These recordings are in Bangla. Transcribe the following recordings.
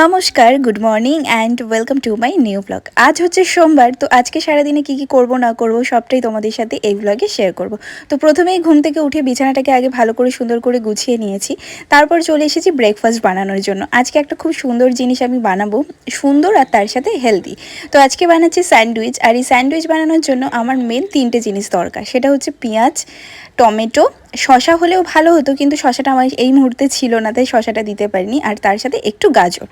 নমস্কার, good morning and welcome to my new blog. আজ হচ্ছে সোমবার, তো আজকে সারাদিনে কী করব না করব সবটাই তোমাদের সাথে এই ব্লগে শেয়ার করব। তো প্রথমেই ঘুম থেকে উঠে বিছানাটাকে আগে ভালো করে সুন্দর করে গুছিয়ে নিয়েছি। তারপর চলে এসেছি ব্রেকফাস্ট বানানোর জন্য। আজকে একটা খুব সুন্দর জিনিস আমি বানাবো, সুন্দর আর তার সাথে হেলদি। তো আজকে বানাচ্ছি স্যান্ডউইচ, আর এই স্যান্ডউইচ বানানোর জন্য আমার মেন তিনটে জিনিস দরকার। সেটা হচ্ছে পেঁয়াজ, টমেটো, শশা হলেও ভালো হতো, কিন্তু শশাটা আমার এই মুহূর্তে ছিল না, তাই শশাটা দিতে পারিনি, আর তার সাথে একটু গাজর।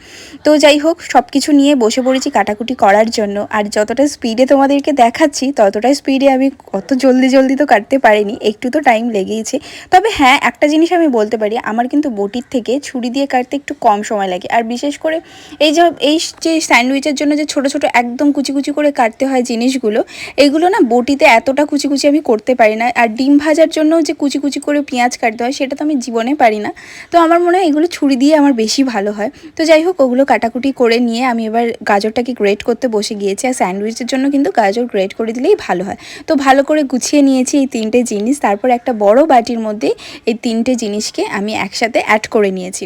তো যাই হোক, সব কিছু নিয়ে বসে পড়েছি কাটাকুটি করার জন্য। আর যতটা স্পিডে তোমাদেরকে দেখাচ্ছি ততটাই স্পিডে আমি অত জলদি জলদি তো কাটতে পারিনি, একটু তো টাইম লেগেইছে। তবে হ্যাঁ, একটা জিনিস আমি বলতে পারি, আমার কিন্তু বটির থেকে ছুরি দিয়ে কাটতে একটু কম সময় লাগে। আর বিশেষ করে এই যে স্যান্ডউইচের জন্য যে ছোট ছোট একদম কুচি কুচি করে কাটতে হয় জিনিসগুলো, এগুলো না বটিতে এতটা কুচি কুচি আমি করতে পারি না। আর ডিম ভাজার জন্য যে কুচি কুচি করে পেঁয়াজ কাটতে হয়, সেটা তো আমি জীবনে পারি না। তো আমার মনে হয় এগুলো ছুরি দিয়ে আমার বেশি ভালো হয়। তো যাই হোক, ওগুলো কাটাকুটি করে নিয়ে আমি এবার গাজরটাকে গ্রেট করতে বসে গিয়েছি। আর স্যান্ডউইচের জন্য কিন্তু গাজর গ্রেট করে দিলেই ভালো হয়। তো ভালো করে গুছিয়ে নিয়েছি এই তিনটে জিনিস। তারপর একটা বড় বাটির মধ্যে এই তিনটে জিনিসকে আমি একসাথে অ্যাড করে নিয়েছি।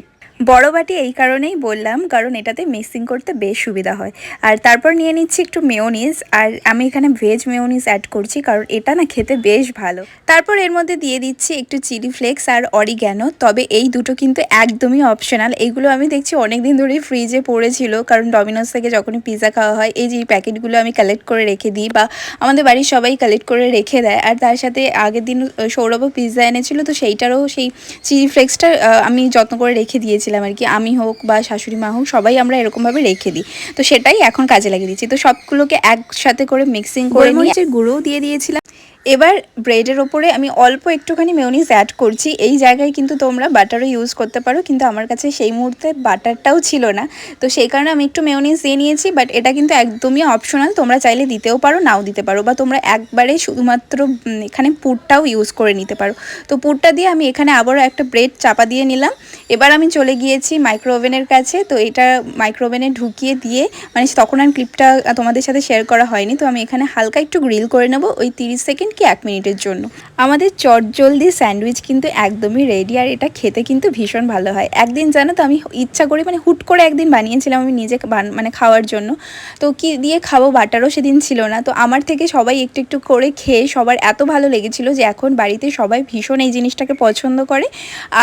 বড় বাটি এই কারণেই বললাম, কারণ এটাতে মিক্সিং করতে বেশ সুবিধা হয়। আর তারপর নিয়ে নিচ্ছি একটু মেয়োনিজ, আর আমি এখানে ভেজ মেয়োনিজ অ্যাড করছি, কারণ এটা না খেতে বেশ ভালো। তারপর এর মধ্যে দিয়ে দিচ্ছি একটু চিলি ফ্লেক্স আর অরিগ্যানো। তবে এই দুটো কিন্তু একদমই অপশনাল। এইগুলো আমি দেখছি অনেক দিন ধরেই ফ্রিজে পড়েছিল, কারণ ডমিনোস থেকে যখনই পিৎজা খাওয়া হয় এই যে প্যাকেটগুলো আমি কালেক্ট করে রেখে দিই, বা আমাদের বাড়ির সবাই কালেক্ট করে রেখে দেয়। আর তার সাথে আগের দিন সৌরভও পিৎজা এনেছিল, তো সেইটারও সেই চিলি ফ্লেক্সটা আমি যত্ন করে রেখে দিয়েছিলাম আর কি। আমি হোক বা শাশুড়ি মা হোক, সবাই আমরা এরকমভাবে রেখে দিই। তো সেটাই এখন কাজে লাগিয়ে দিচ্ছি। তো সবগুলোকে একসাথে করে মিক্সিং করে নিয়ে গুঁড়োও দিয়ে দিয়েছিলাম। এবার ব্রেডের ওপরে আমি অল্প একটুখানি মেয়োনিজ অ্যাড করছি। এই জায়গায় কিন্তু তোমরা বাটারও ইউজ করতে পারো, কিন্তু আমার কাছে সেই মুহূর্তে বাটারটাও ছিল না, তো সেই কারণে আমি একটু মেয়োনিজ দিয়ে নিয়েছি। বাট এটা কিন্তু একদমই অপশনাল, তোমরা চাইলে দিতেও পারো, নাও দিতে পারো, বা তোমরা একবারে শুধুমাত্র এখানে পুরটাও ইউজ করে নিতে পারো। তো পুরটা দিয়ে আমি এখানে আবারও একটা ব্রেড চাপা দিয়ে নিলাম। এবার আমি চলে গিয়েছি মাইক্রো ওভেনের কাছে। তো এটা মাইক্রো ওভেনে ঢুকিয়ে দিয়ে, মানে তখন আর ক্লিপটা তোমাদের সাথে শেয়ার করা হয়নি, তো আমি এখানে হালকা একটু গ্রিল করে নেব ওই 30 সেকেন্ড কি 1 মিনিটের জন্য। আমাদের চটজলদি স্যান্ডউইচ কিন্তু একদমই রেডি, আর এটা খেতে কিন্তু ভীষণ ভালো হয়। একদিন জানো তো, আমি ইচ্ছা করি, মানে হুট করে একদিন বানিয়েছিলাম আমি নিজে, মানে খাওয়ার জন্য। তো কি দিয়ে খাবো, বাটারও সেদিন ছিল না। তো আমার থেকে সবাই একটু একটু করে খেয়ে সবার এত ভালো লেগেছিল যে এখন বাড়িতে সবাই ভীষণ এই জিনিসটাকে পছন্দ করে।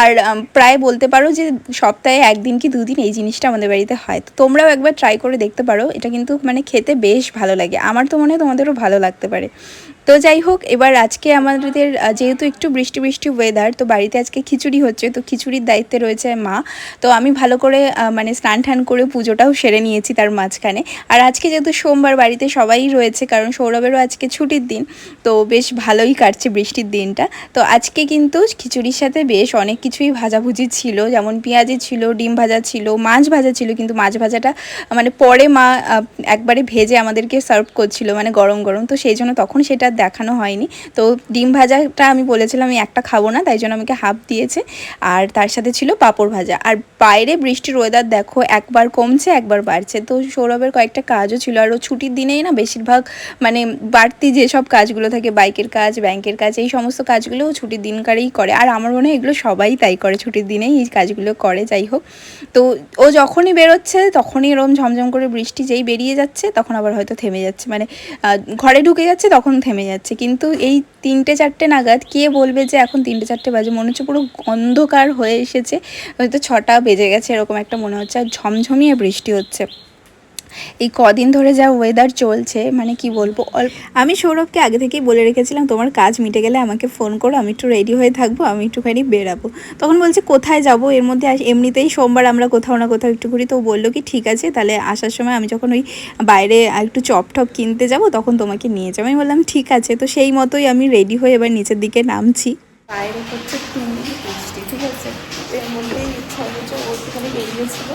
আর প্রায় বলতে পারো যে সপ্তাহে 1 দিন কি 2 দিন এই জিনিসটা আমাদের বাড়িতে হয়। তো তোমরাও একবার ট্রাই করে দেখতে পারো, এটা কিন্তু মানে খেতে বেশ ভালো লাগে। আমার তো মনে হয় তোমাদেরও ভালো লাগতে পারে। তো যাই হোক, এবার আজকে আমাদের যেহেতু একটু বৃষ্টি বৃষ্টি ওয়েদার, তো বাড়িতে আজকে খিচুড়ি হচ্ছে। তো খিচুড়ির দায়িত্বে রয়েছে মা। তো আমি ভালো করে মানে স্নান টান করে পুজোটাও সেরে নিয়েছি তার মাঝখানে। আর আজকে যেহেতু সোমবার, বাড়িতে সবাই রয়েছে, কারণ সৌরভেরও আজকে ছুটির দিন, তো বেশ ভালোই কাটছে বৃষ্টির দিনটা। তো আজকে কিন্তু খিচুড়ির সাথে বেশ অনেক কিছুই ভাজাভুজি ছিল, যেমন পেঁয়াজি ছিল, ডিম ভাজা ছিল, মাছ ভাজা ছিল। কিন্তু মাছ ভাজাটা মানে পরে মা একবারে ভেজে আমাদেরকে সার্ভ করছিল, মানে গরম গরম, তো সেই জন্য তখন সেটা দেখানো হয়নি। তো ডিম ভাজাটা আমি বলেছিলাম আমি একটা খাবো না, তাই জন্য আমাকে হাফ দিয়েছে। আর তার সাথে ছিল পাঁপড় ভাজা। আর বাইরে বৃষ্টির ওয়েদার দেখো, একবার কমছে একবার বাড়ছে। তো সৌরভের কয়েকটা কাজও ছিল, আর ও ছুটির দিনেই না বেশিরভাগ মানে বাড়তি যেসব কাজগুলো থাকে, বাইকের কাজ, ব্যাংকের কাজ, এই সমস্ত কাজগুলোও ছুটির দিনকারেই করে। আর আমার মনে হয় এগুলো সবাই তাই করে, ছুটির দিনেই এই কাজগুলো করে। যাই হোক, তো ও যখনই বেরোচ্ছে তখনই এরকম ঝমঝম করে বৃষ্টি, যেই বেরিয়ে যাচ্ছে তখন আবার হয়তো থেমে যাচ্ছে, মানে ঘরে ঢুকে যাচ্ছে তখন থেমে যাচ্ছে। কিন্তু এই 3টে 4টে নাগাদ কে বলবে যে এখন 3টে 4টে বাজে, মনে হচ্ছে পুরো অন্ধকার হয়ে এসেছে, হয়তো 6টা বেজে গেছে এরকম একটা মনে হচ্ছে। আর ঝমঝমিয়ে বৃষ্টি হচ্ছে। এই কদিন ধরে যা ওয়েদার চলছে, মানে কি বলবো। আমি সৌরভকে আগে থেকেই বলে রেখেছিলাম তোমার কাজ মিটে গেলে আমাকে ফোন করো, আমি একটু রেডি হয়ে থাকবো, আমি একটুখানি বেরাবো। তখন বলছে কোথায় যাব, এর মধ্যে এমনিতেই সোমবার আমরা কোথাও না কোথাও একটু ঘুরি। তো বললো কি ঠিক আছে, তাহলে আসার সময় আমি যখন ওই বাইরে একটু চপ টপ কিনতে যাব তখন তোমাকে নিয়ে যাবো। আমি বললাম ঠিক আছে। তো সেই মতোই আমি রেডি হয়ে এবার নিচের দিকে নামছি। বাইরে হচ্ছে বৃষ্টি, ঠিক আছে। এর মধ্যেই ইচ্ছা হচ্ছে, ও একটুখানি বেরিয়েছিল,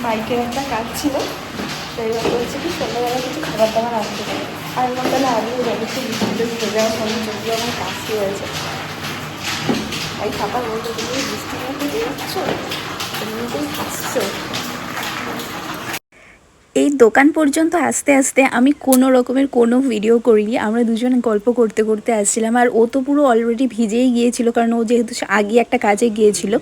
বাইকের একটা কাজ ছিল, সেই ব্যাপারে হচ্ছে কি সন্ধ্যাবেলা কিছু খাবার দাবার আনতে পারে। আর আমার তাহলে আগেও যাচ্ছে বৃষ্টিতে ভিজে যাওয়ার ফলে যদিও আমার কাশি হয়েছে। এই খাবার বলতে তুমি বৃষ্টির মধ্যে বেরোচ্ছ, এমনিতেই কাশছো। এই দোকান পর্যন্ত আস্তে আস্তে আমি কোনো রকমের কোনো ভিডিও করিনি, আমরা দুজনে গল্প করতে করতে আসছিলাম। আর ও তো পুরো অলরেডি ভিজেই গিয়েছিল, কারণ ও যেহেতু আগে একটা কাজে গিয়েছিল।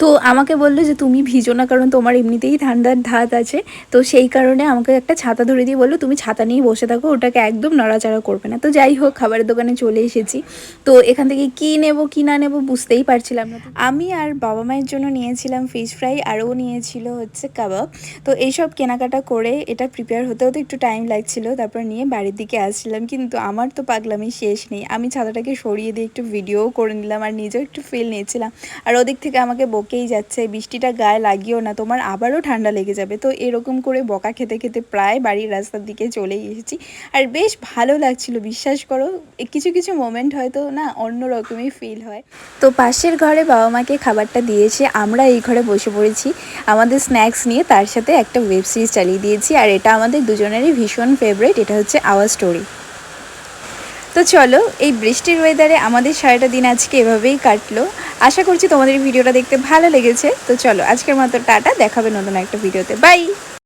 তো আমাকে বললো যে তুমি ভিজো না, কারণ তোমার এমনিতেই ঠান্ডার ধাত আছে। তো সেই কারণে আমাকে একটা ছাতা ধরে দিয়ে বললো তুমি ছাতা নিয়ে বসে থাকো, ওটাকে একদম নড়াচড়া করবে না। তো যাই হোক, খাবারের দোকানে চলে এসেছি। তো এখান থেকে কি নেব কি না নেব বুঝতেই পারছিলাম না। আমি আর বাবা মায়ের জন্য নিয়েছিলাম ফিশ ফ্রাই, আর ও নিয়েছিল হচ্ছে কাবাব। তো এইসব কেনাকাটা করে এটা প্রিপেয়ার হতে হতে একটু টাইম লাগছিল, তারপর নিয়ে বাড়ির দিকে আসছিলাম। কিন্তু আমার তো পাগলামি শেষ নেই, আমি ছাতাটাকে সরিয়ে দিয়ে একটু ভিডিওও করে নিলাম আর নিজেও একটু ফিল নিয়েছিলাম। আর ওদিক থেকে আমাকে বকেই যাচ্ছে, বৃষ্টিটা গায়ে লাগিও না, তোমার আবারও ঠান্ডা লেগে যাবে। তো এরকম করে বকা খেতে খেতে প্রায় বাড়ির রাস্তার দিকে চলেই এসেছি। আর বেশ ভালো লাগছিল, বিশ্বাস করো, কিছু কিছু মোমেন্ট হয়তো না অন্যরকমই ফিল হয়। তো পাশের ঘরে বাবা মাকে খাবারটা দিয়েছে, আমরা এই ঘরে বসে পড়েছি আমাদের স্ন্যাক্স নিয়ে, তার সাথে একটা ওয়েব সিরিজ চালিয়ে দিয়েছি। আর এটা আমাদের দুজনেরই ভীষণ ফেভারিট, এটা হচ্ছে আওয়ার স্টোরি। তো চলো, এই বৃষ্টির ওয়েদারে আমাদের সারাটা দিন আজকে এভাবেই কাটলো। আশা করছি তোমাদের ভিডিওটা দেখতে ভালো লেগেছে। তো চলো, আজকের মতো টাটা, দেখাবে নতুন একটা ভিডিওতে, বাই।